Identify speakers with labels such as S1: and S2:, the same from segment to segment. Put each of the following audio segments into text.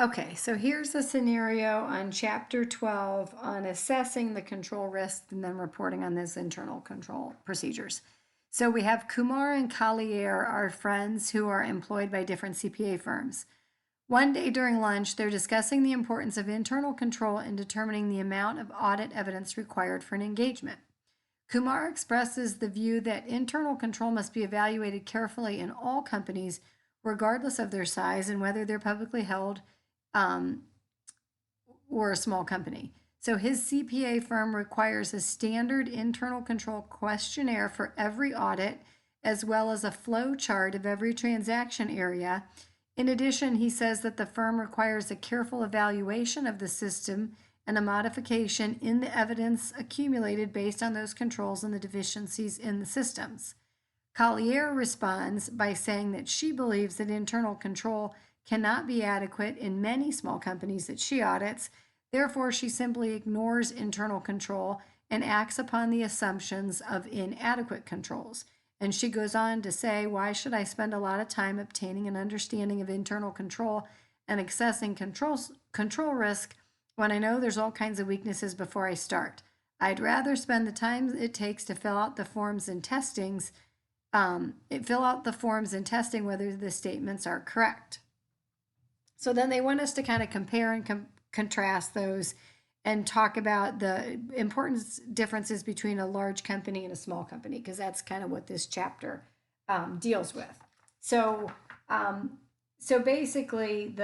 S1: Okay, so here's a scenario on chapter 12 on assessing the control risk and then reporting on those internal control procedures. So we have Kumar and Collier are friends who are employed by different CPA firms. One day during lunch, they're discussing the importance of internal control in determining the amount of audit evidence required for an engagement. Kumar expresses the view that internal control must be evaluated carefully in all companies, regardless of their size and whether they're publicly held um, or a small company. So his CPA firm requires a standard internal control questionnaire for every audit, as well as a flow chart of every transaction area. In addition, he says that the firm requires a careful evaluation of the system and a modification in the evidence accumulated based on those controls and the deficiencies in the systems. Collier responds by saying that she believes that internal control cannot be adequate in many small companies that she audits. Therefore, she simply ignores internal control and acts upon the assumptions of inadequate controls. And she goes on to say, why should I spend a lot of time obtaining an understanding of internal control and assessing control risk when I know there's all kinds of weaknesses before I start? I'd rather spend the time it takes to fill out the forms and testings, fill out the forms and testing whether the statements are correct. So then they want us to kind of compare and contrast those and talk about the important differences between a large company and a small company, because that's kind of what this chapter deals with. So, um, so basically,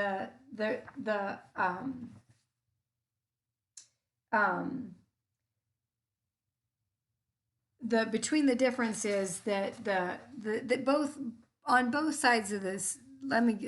S1: um, the between the differences that the both on both sides of this.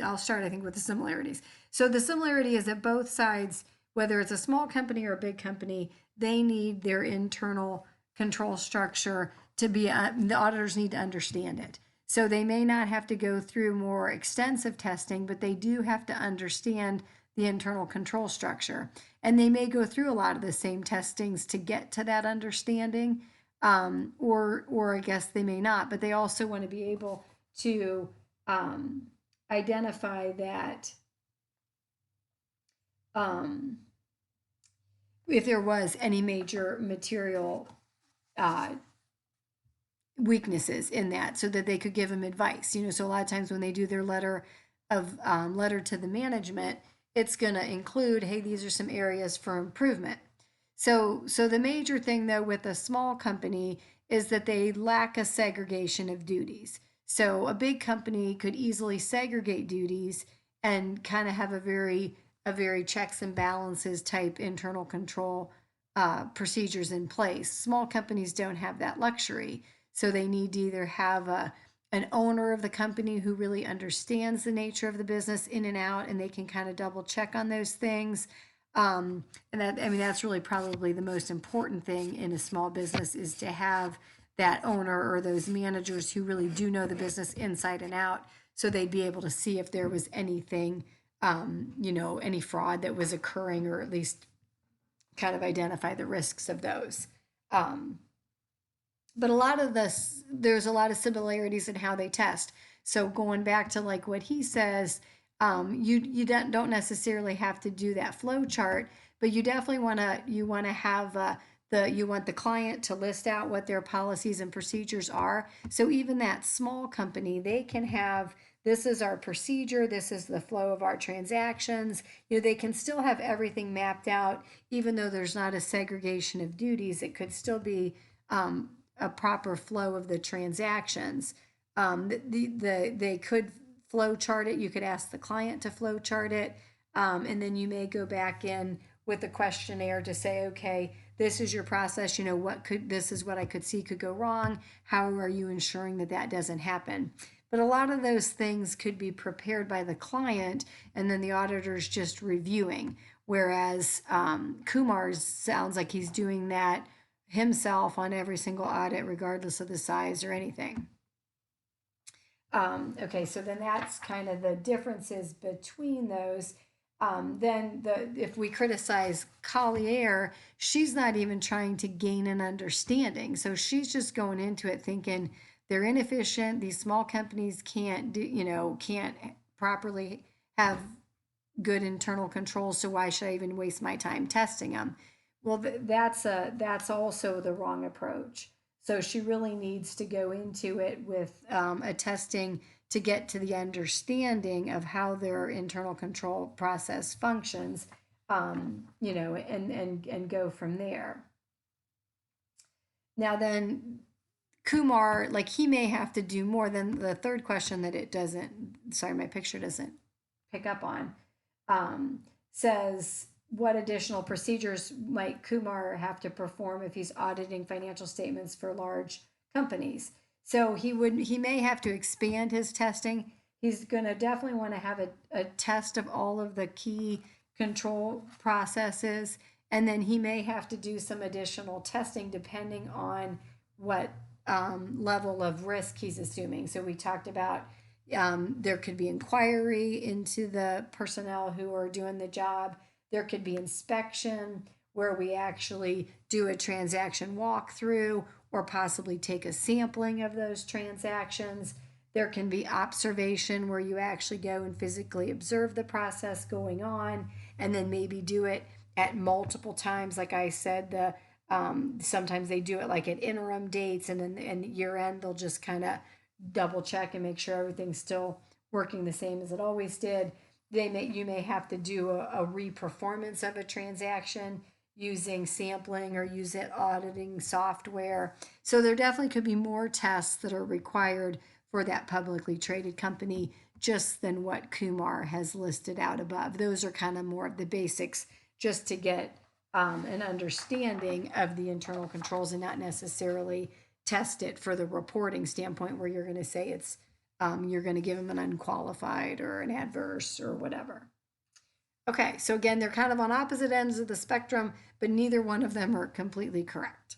S1: I'll start, I think, with the similarities. So the similarity is that both sides, whether it's a small company or a big company, they need their internal control structure to be, the auditors need to understand it. So they may not have to go through more extensive testing, but they do have to understand the internal control structure. And they may go through a lot of the same testings to get to that understanding, or I guess they may not, but they also want to be able to um, identify that um, if there was any major material uh, weaknesses in that, so that they could give them advice. So a lot of times when they do their letter to the management, it's going to include, hey, these are some areas for improvement. So the major thing though with a small company is that they lack a segregation of duties. So a big company could easily segregate duties and kind of have a very checks and balances type internal control procedures in place. Small companies don't have that luxury, so they need to either have an owner of the company who really understands the nature of the business in and out, and they can kind of double check on those things. And that, I mean, that's really probably the most important thing in a small business, is to have that owner or those managers who really do know the business inside and out, so they'd be able to see if there was anything, any fraud that was occurring, or at least kind of identify the risks of those. Um, but a lot of this, there's a lot of similarities in how they test. So going back to like what he says, you don't necessarily have to do that flow chart, but you definitely want to have you want the client to list out what their policies and procedures are. So even that small company, they can have, this is our procedure, this is the flow of our transactions. They can still have everything mapped out, even though there's not a segregation of duties. It could still be a proper flow of the transactions. They could flow chart it. You could ask the client to flow chart it, and then you may go back in with a questionnaire to say, okay, this is your process. This is what I could see could go wrong. How are you ensuring that that doesn't happen? But a lot of those things could be prepared by the client, and then the auditor's just reviewing. Whereas Kumar sounds like he's doing that himself on every single audit, regardless of the size or anything. Okay, so then that's kind of the differences between those. Then if we criticize Collier, she's not even trying to gain an understanding. So she's just going into it thinking they're inefficient. These small companies can't properly have good internal controls, so why should I even waste my time testing them? Well, that's also the wrong approach. So she really needs to go into it with a testing to get to the understanding of how their internal control process functions, and go from there. Now then, Kumar, like he may have to do more than the third question that it doesn't, sorry, my picture doesn't pick up on, says what additional procedures might Kumar have to perform if he's auditing financial statements for large companies. So he may have to expand his testing. He's going to definitely want to have a test of all of the key control processes, and then he may have to do some additional testing depending on what level of risk he's assuming. So we talked about there could be inquiry into the personnel who are doing the job. There could be inspection where we actually do a transaction walkthrough or possibly take a sampling of those transactions. There can be observation where you actually go and physically observe the process going on and then maybe do it at multiple times. Like I said, sometimes they do it like at interim dates, and then in year end they'll just kind of double check and make sure everything's still working the same as it always did. You may have to do a reperformance of a transaction using sampling or use it auditing software. So there definitely could be more tests that are required for that publicly traded company just than what Kumar has listed out above. Those are kind of more of the basics just to get an understanding of the internal controls and not necessarily test it for the reporting standpoint where you're going to say you're going to give them an unqualified or an adverse or whatever. Okay, so again, they're kind of on opposite ends of the spectrum, but neither one of them are completely correct.